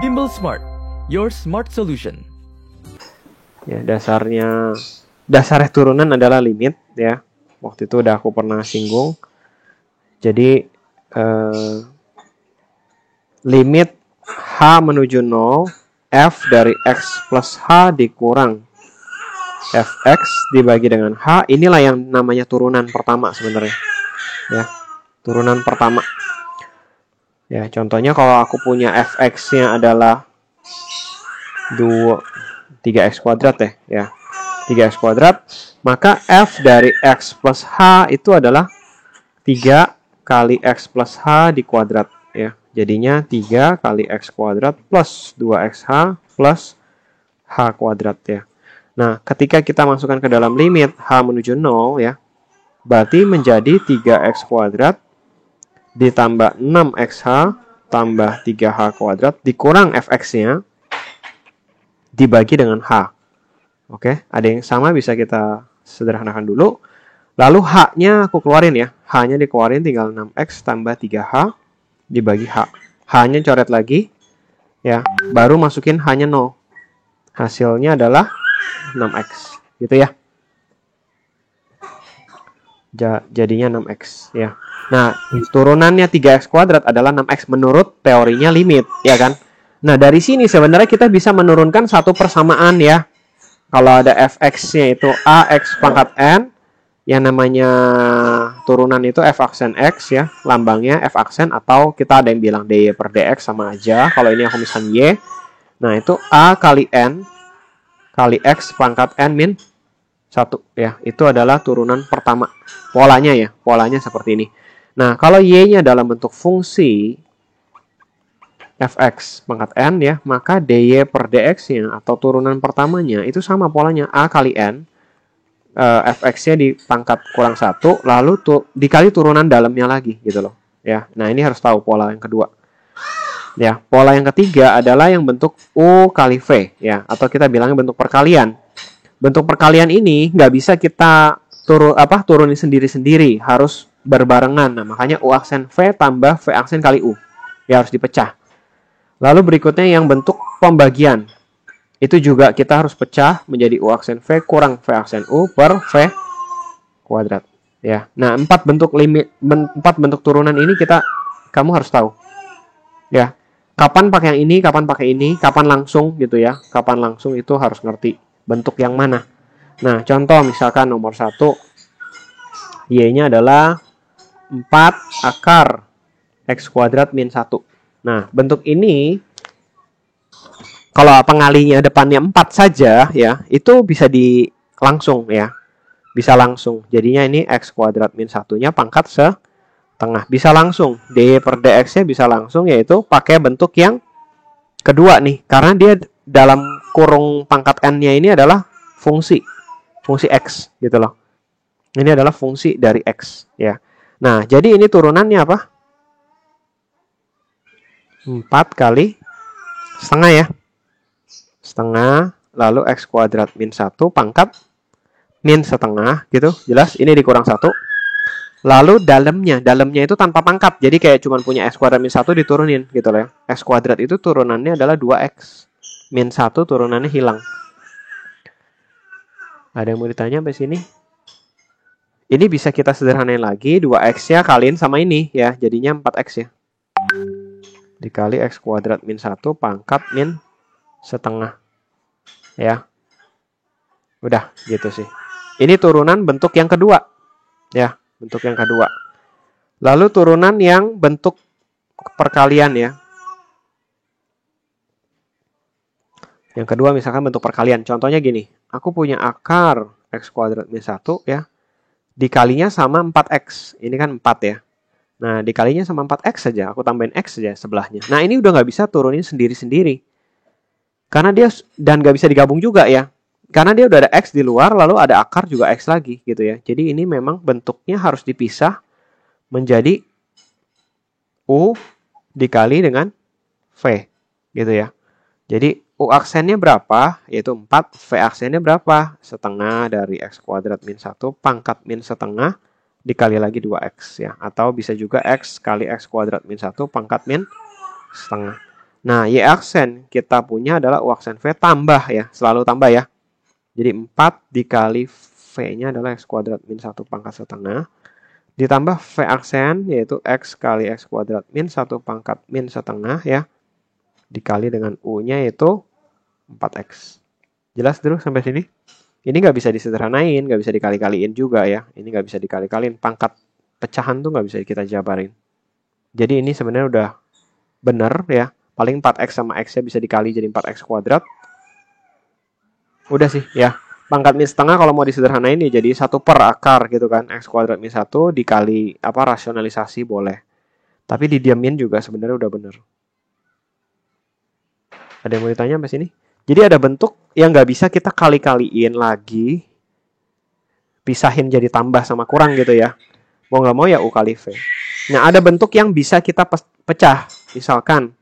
Gimbal Smart, your smart solution. Ya, dasarnya turunan adalah limit ya. Waktu itu udah aku pernah singgung. Jadi limit H menuju 0, F dari X plus H dikurang Fx dibagi dengan H. Inilah yang namanya turunan pertama sebenarnya. Ya, turunan pertama. Ya, contohnya kalau aku punya Fx-nya adalah 3x kuadrat ya. 3x kuadrat, maka F dari X plus H itu adalah 3 kali X plus H di kuadrat ya. Jadinya 3 kali X kuadrat plus 2XH plus H kuadrat ya. Nah, ketika kita masukkan ke dalam limit H menuju 0 ya, berarti menjadi 3x kuadrat ditambah 6xh tambah 3h kuadrat dikurang Fx-nya dibagi dengan H. Oke, ada yang sama bisa kita sederhanakan dulu. Lalu H-nya aku keluarin ya. H-nya dikeluarin tinggal 6x tambah 3h dibagi H. H-nya coret lagi. Ya, baru masukin H-nya 0. Hasilnya adalah 6x. Gitu ya. Jadinya 6x ya. Nah, turunannya 3x kuadrat adalah 6x menurut teorinya limit, ya kan? Nah, dari sini sebenarnya kita bisa menurunkan satu persamaan ya. Kalau ada fx-nya itu ax pangkat n, yang namanya turunan itu f aksen x ya, lambangnya f aksen, atau kita ada yang bilang dy per dx sama aja. Kalau ini aku misalkan y, nah itu a kali n kali x pangkat n min 1 ya. Itu adalah turunan pertama. Polanya ya, polanya seperti ini. Nah, kalau y-nya dalam bentuk fungsi fx pangkat n ya, maka dy per dx-nya atau turunan pertamanya itu sama polanya, a kali n, fx-nya di pangkat kurang 1, lalu dikali turunan dalamnya lagi gitu loh ya. Nah, ini harus tahu pola yang kedua ya. Pola yang ketiga adalah yang bentuk u kali v ya, atau kita bilangnya bentuk perkalian. Bentuk perkalian ini nggak bisa kita turunin sendiri-sendiri, harus berbarengan. Nah, makanya u aksen v tambah v aksen kali u ya, harus dipecah. Lalu berikutnya yang bentuk pembagian. Itu juga kita harus pecah menjadi u aksen v kurang v aksen u per v kuadrat ya. Nah, 4 bentuk turunan ini kamu harus tahu ya. Kapan pakai yang ini, kapan pakai ini, kapan langsung gitu ya. Kapan langsung itu harus ngerti bentuk yang mana. Nah, contoh misalkan nomor 1, y-nya adalah 4 akar x kuadrat min 1. Nah, bentuk ini kalau pengalinya depannya 4 saja ya, itu bisa langsung ya. Bisa langsung. Jadinya ini x kuadrat min 1-nya pangkat setengah. Bisa langsung. dy per dx-nya bisa langsung, yaitu pakai bentuk yang kedua nih. Karena dia dalam kurung pangkat n-nya ini adalah fungsi x gitu loh. Ini adalah fungsi dari x ya. Nah, jadi ini turunannya apa? 4 kali setengah ya. Setengah, lalu x kuadrat min 1 pangkat min setengah gitu. Jelas? Ini dikurang 1. Lalu dalamnya itu tanpa pangkat. Jadi kayak cuma punya x kuadrat min 1 diturunin gitu loh ya. X kuadrat itu turunannya adalah 2x. Min 1 turunannya hilang. Ada yang mau ditanya sampai sini? Ini bisa kita sederhanain lagi. 2x-nya kaliin sama ini ya. Jadinya 4x ya. Dikali x kuadrat min 1 pangkat min setengah. Ya. Udah gitu sih. Ini turunan bentuk yang kedua. Ya, bentuk yang kedua. Lalu turunan yang bentuk perkalian ya. Yang kedua misalkan bentuk perkalian. Contohnya gini. Aku punya akar x kuadrat min 1 ya. Dikalinya sama 4x. Ini kan 4 ya. Nah, dikalinya sama 4x saja. Aku tambahin x saja sebelahnya. Nah, ini udah nggak bisa turunin sendiri-sendiri. Karena dia, dan nggak bisa digabung juga ya. Karena dia udah ada x di luar, lalu ada akar juga x lagi gitu ya. Jadi ini memang bentuknya harus dipisah menjadi u dikali dengan v gitu ya. Jadi u aksennya berapa? Yaitu 4. V aksennya berapa? Setengah dari x kuadrat min 1 pangkat min setengah dikali lagi 2x ya. Atau bisa juga x kali x kuadrat min 1 pangkat min setengah. Nah, Y aksen kita punya adalah U aksen V tambah ya. Selalu tambah ya. Jadi 4 dikali V-nya adalah X kuadrat min 1 pangkat setengah. Ditambah V aksen yaitu X kali X kuadrat min 1 pangkat min setengah ya. Dikali dengan U-nya yaitu 4X. Jelas dulu sampai sini? Ini nggak bisa disederhanain, nggak bisa dikali-kaliin juga ya. Ini nggak bisa dikali-kaliin. Pangkat pecahan tuh nggak bisa kita jabarin. Jadi ini sebenarnya udah benar ya. Paling 4X sama X-nya bisa dikali jadi 4X kuadrat. Udah sih ya. Pangkat min setengah kalau mau disederhanain ya jadi 1 per akar gitu kan. X kuadrat min 1 dikali rasionalisasi boleh. Tapi didiamin juga sebenarnya udah benar. Ada yang mau ditanya sampai sini? Jadi ada bentuk yang nggak bisa kita kali-kaliin lagi. Pisahin jadi tambah sama kurang gitu ya. Mau nggak mau ya U kali V. Nah ada bentuk yang bisa kita pecah. Misalkan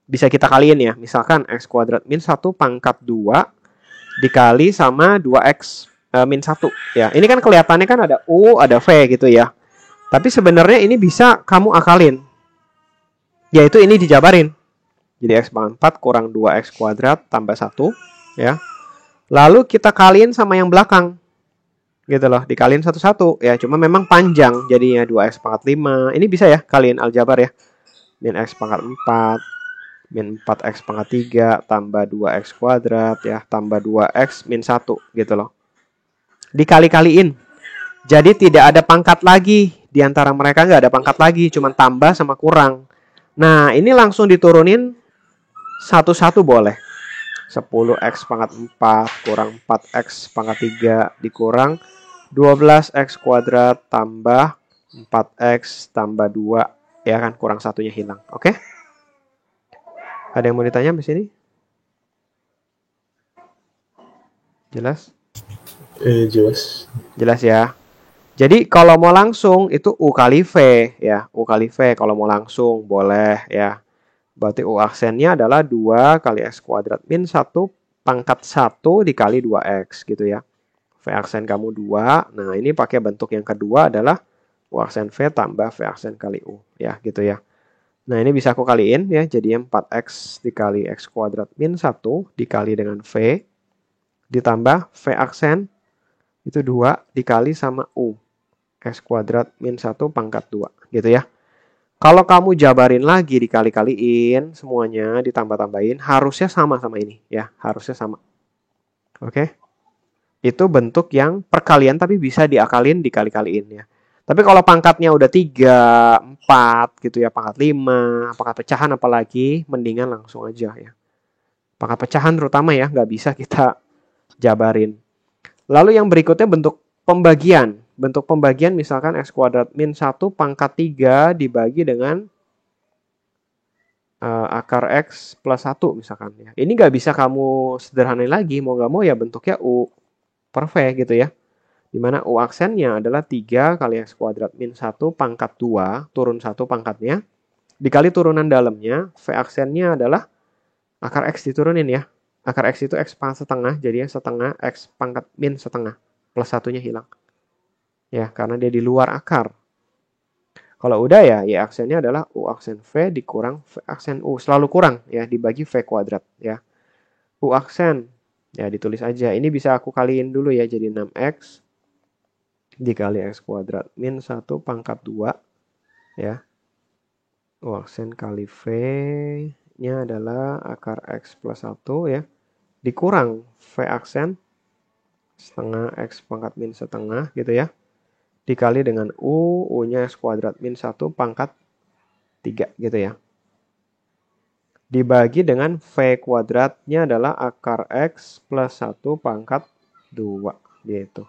bisa kita kaliin ya. Misalkan X kuadrat min 1 pangkat 2 dikali sama 2X min 1. Ya, ini kan kelihatannya kan ada U, ada V gitu ya. Tapi sebenarnya ini bisa kamu akalin. Yaitu ini dijabarin. Jadi X pangkat 4 kurang 2X kuadrat tambah 1. Ya. Lalu kita kaliin sama yang belakang. Gitu loh, dikaliin satu-satu. Ya, cuma memang panjang. Jadinya 2X pangkat 5. Ini bisa ya kaliin aljabar ya. Min X pangkat 4. Min 4X pangkat 3 tambah 2X kuadrat ya, tambah 2X min 1 gitu loh. Dikali-kaliin. Jadi tidak ada pangkat lagi. Di antara mereka nggak ada pangkat lagi, cuma tambah sama kurang. Nah, ini langsung diturunin satu-satu boleh. 10X pangkat 4 kurang 4X pangkat 3 dikurang 12X kuadrat tambah 4X tambah 2. Ya kan, kurang satunya hilang. Oke? Ada yang mau ditanya di sini? Jelas? Jelas. Jelas ya. Jadi kalau mau langsung itu U kali V ya. U kali V kalau mau langsung boleh ya. Berarti U aksennya adalah 2 kali X kuadrat min 1 pangkat 1 dikali 2X gitu ya. V aksen kamu 2. Nah ini pakai bentuk yang kedua adalah U aksen V tambah V aksen kali U. Ya gitu ya. Nah ini bisa aku kaliin ya. Jadi 4X dikali X kuadrat min 1 dikali dengan V. Ditambah V aksen itu 2 dikali sama U. X kuadrat min 1 pangkat 2. Gitu ya. Kalau kamu jabarin lagi dikali-kaliin semuanya ditambah-tambahin harusnya sama ini ya. Harusnya sama. Oke. Itu bentuk yang perkalian tapi bisa diakalin dikali-kaliin ya. Tapi kalau pangkatnya udah 3, 4 gitu ya, pangkat 5, pangkat pecahan apalagi, mendingan langsung aja ya. Pangkat pecahan terutama ya, nggak bisa kita jabarin. Lalu yang berikutnya bentuk pembagian. Bentuk pembagian misalkan X kuadrat min 1 pangkat 3 dibagi dengan akar X plus 1 misalkan ya. Ini nggak bisa kamu sederhanain lagi, mau nggak mau ya bentuknya U per V gitu ya. Dimana U aksennya adalah 3 kali X kuadrat min 1 pangkat 2, turun 1 pangkatnya, dikali turunan dalamnya, V aksennya adalah akar X diturunin ya. Akar X itu X pangkat setengah, jadi setengah X pangkat min setengah, plus satunya hilang. Ya, karena dia di luar akar. Kalau udah ya, Y aksennya adalah U aksen V dikurang V aksen U. Selalu kurang ya, dibagi V kuadrat ya. U aksen, ya ditulis aja. Ini bisa aku kaliin dulu ya, jadi 6X dikali X kuadrat min 1 pangkat 2 ya. U aksen kali V nya adalah akar X plus 1 ya. Dikurang V aksen setengah X pangkat min setengah gitu ya. Dikali dengan U, U-nya X kuadrat min 1 pangkat 3 gitu ya. Dibagi dengan V kuadratnya adalah akar X plus 1 pangkat 2 gitu.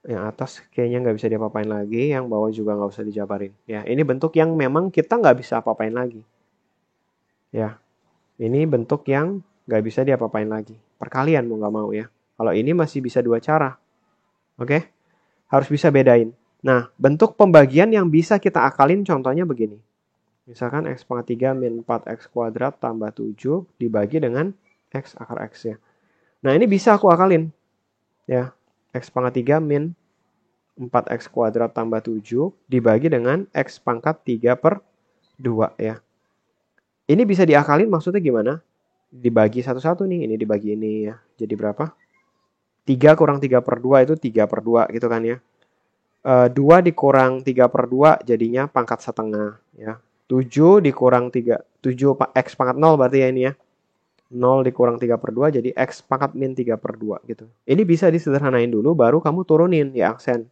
Yang atas kayaknya nggak bisa diapa-apain lagi, yang bawah juga nggak usah dijabarin. Ya, ini bentuk yang memang kita nggak bisa apa-apain lagi. Ya, ini bentuk yang nggak bisa diapa-apain lagi. Perkalian mau nggak mau ya. Kalau ini masih bisa 2 cara. Oke? Harus bisa bedain. Nah, bentuk pembagian yang bisa kita akalin contohnya begini. Misalkan X pangkat 3 min 4X kuadrat tambah 7 dibagi dengan X akar X ya. Nah, ini bisa aku akalin. Ya, X pangkat 3 min 4X kuadrat tambah 7 dibagi dengan X pangkat 3 per 2 ya. Ini bisa diakalin maksudnya gimana? Dibagi satu-satu nih, ini dibagi ini ya. Jadi berapa? 3 kurang 3/2 itu 3/2 gitu kan ya. 2 dikurang 3/2 jadinya pangkat setengah ya. 7 dikurang 3, 7 X pangkat 0 berarti ya ini ya. 0 dikurang 3/2 jadi X pangkat min 3/2 gitu. Ini bisa disederhanain dulu baru kamu turunin ya aksen.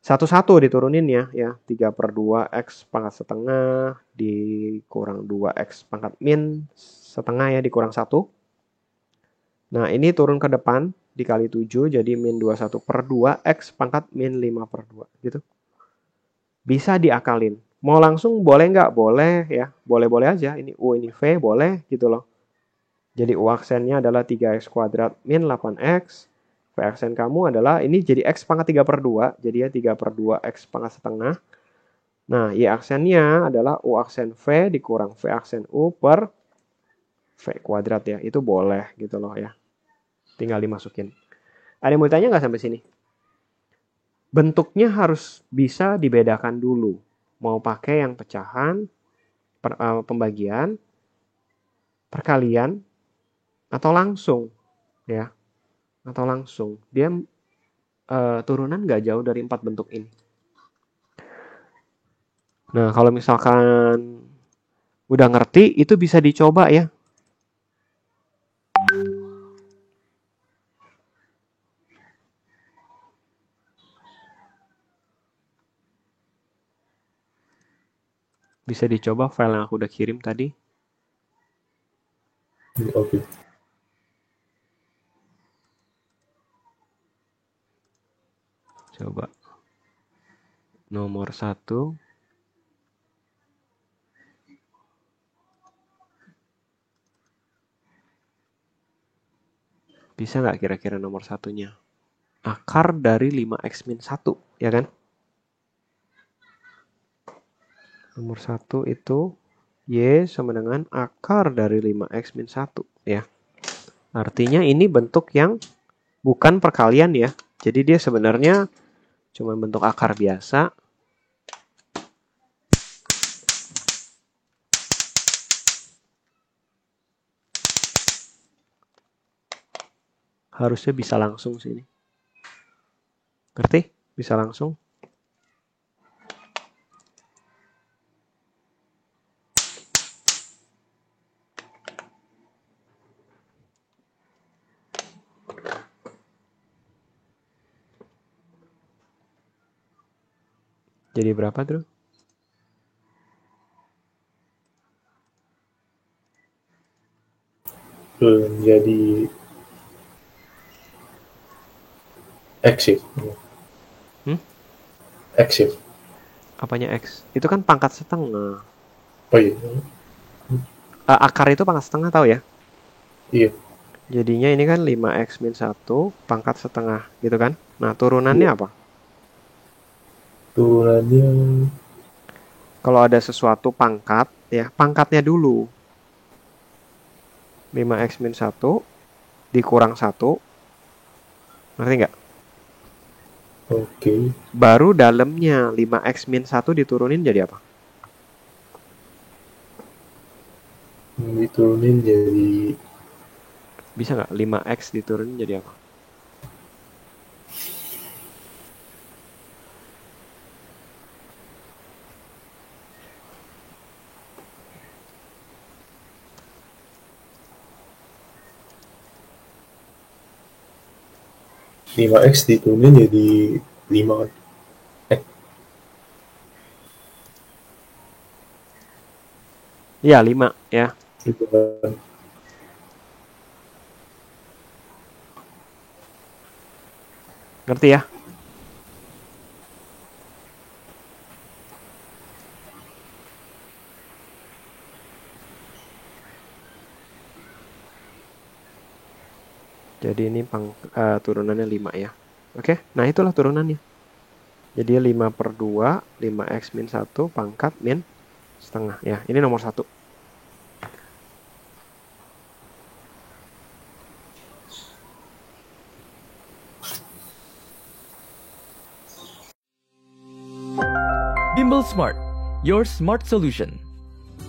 Satu-satu diturunin ya. 3/2 X pangkat setengah dikurang 2 X pangkat min setengah ya dikurang 1. Nah ini turun ke depan dikali 7 jadi min 21/2 X pangkat min 5/2 gitu. Bisa diakalin. Mau langsung boleh nggak? Boleh ya. Boleh-boleh aja. Ini U ini V boleh gitu loh. Jadi U aksennya adalah 3X kuadrat min 8X. V aksen kamu adalah, ini jadi X pangkat 3/2. Jadi ya 3/2 X pangkat setengah. Nah, Y aksennya adalah U aksen V dikurang V aksen U per V kuadrat ya. Itu boleh gitu loh ya. Tinggal dimasukin. Ada yang mau tanya nggak sampai sini? Bentuknya harus bisa dibedakan dulu. Mau pakai yang pecahan, pembagian, perkalian, atau langsung ya, atau langsung dia turunan nggak jauh dari 4 bentuk ini. Nah kalau misalkan udah ngerti itu bisa dicoba ya. Bisa dicoba file yang aku udah kirim tadi. Oke. Coba nomor 1. Bisa nggak kira-kira nomor satunya? Akar dari 5x min 1, ya kan? Nomor 1 itu Y sama dengan akar dari 5x min 1, ya. Artinya ini bentuk yang bukan perkalian ya. Jadi dia sebenarnya cuma bentuk akar biasa. Harusnya bisa langsung sini. Ngerti? Bisa langsung. Jadi berapa, Bro? Jadi X ya. X ya. Apanya X? Itu kan pangkat setengah. Oh iya. Akar itu pangkat setengah tahu ya? Iya. Jadinya ini kan 5x min 1 pangkat setengah gitu kan? Nah turunannya Iya. apa? Turunannya Kalau ada sesuatu pangkat ya pangkatnya dulu. 5x min 1 dikurang 1. Ngerti nggak? oke. Baru dalamnya 5x min 1 diturunin jadi apa? Diturunin jadi Bisa nggak 5x diturunin jadi apa? lima x diturunin jadi 5. Iya 5 ya. Gitu kan. Ngerti ya? Jadi ini turunannya 5 ya. Oke, nah itulah turunannya. Jadi 5/2, 5x min 1 pangkat min setengah. Ya, ini nomor 1. Bimble Smart, your smart solution.